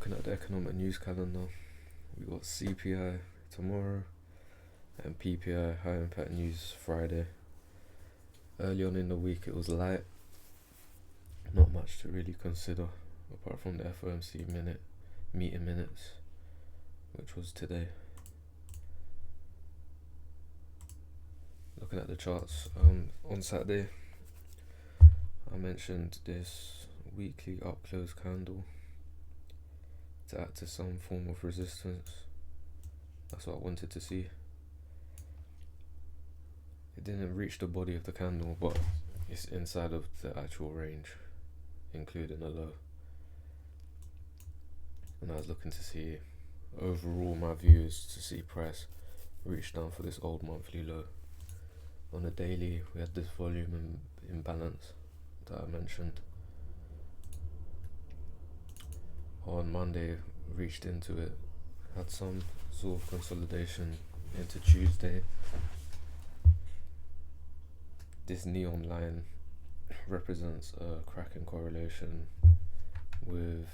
Looking at the economic news calendar, we got CPI tomorrow and PPI, high impact news, Friday. Early on in the week it was light, not much to really consider apart from the FOMC meeting minutes, which was today. Looking at the charts, on Saturday I mentioned this weekly up close candle to act as some form of resistance. That's what I wanted to see. It didn't reach the body of the candle, but it's inside of the actual range, including a low. And I was looking to see, overall my view is to see price reach down for this old monthly low. On the daily we had this volume imbalance that I mentioned. On Monday reached into it, had some sort of consolidation into Tuesday. This neon line represents a cracking correlation with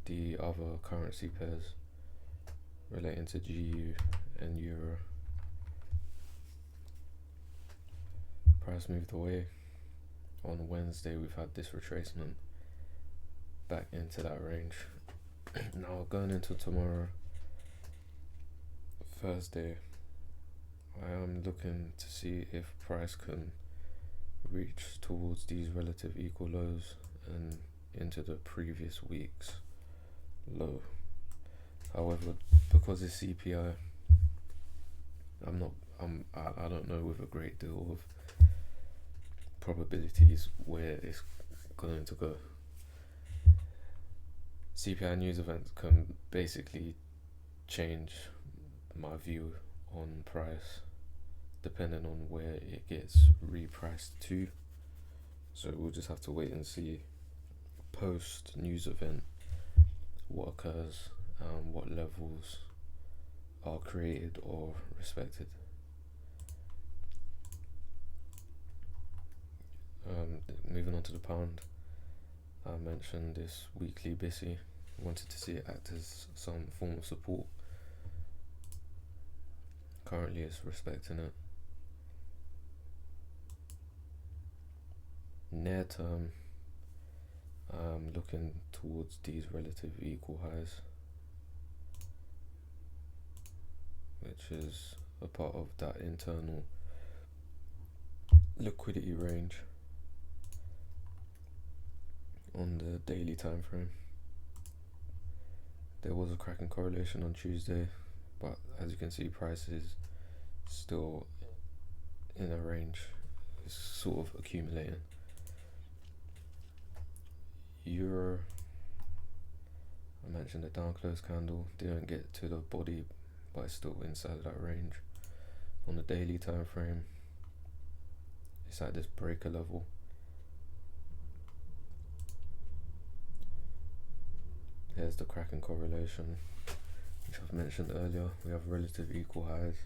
the other currency pairs relating to GU and Euro. Price moved away. On Wednesday we've had this retracement back into that range. Now going into tomorrow, Thursday, I am looking to see if price can reach towards these relative equal lows and into the previous week's low. However, because it's CPI, I don't know with a great deal of probabilities where it's going to go. CPI news events can basically change my view on price depending on where it gets repriced to. So we'll just have to wait and see post news event what occurs and what levels are created or respected. Moving on to the pound, I mentioned this weekly BISI. Wanted to see it act as some form of support. Currently it's respecting it. Near term, I'm looking towards these relative equal highs, which is a part of that internal liquidity range on the daily time frame. There was a cracking correlation on Tuesday, but as you can see, price is still in a range. It's sort of accumulating. Euro, I mentioned the down close candle, didn't get to the body, but it's still inside of that range. On the daily time frame, it's at this breaker level. Here's the cracking correlation, which I've mentioned earlier. We have relative equal highs,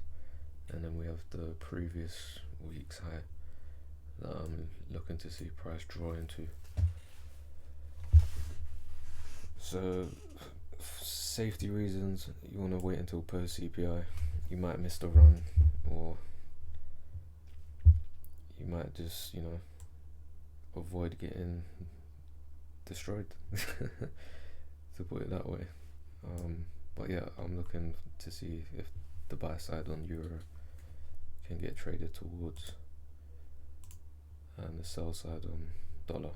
and then we have the previous week's high that I'm looking to see price draw into. So, safety reasons, you want to wait until post CPI. You might miss the run, or you might just, avoid getting destroyed. To put it that way. But yeah, I'm looking to see if the buy side on Euro can get traded towards and the sell side on dollar.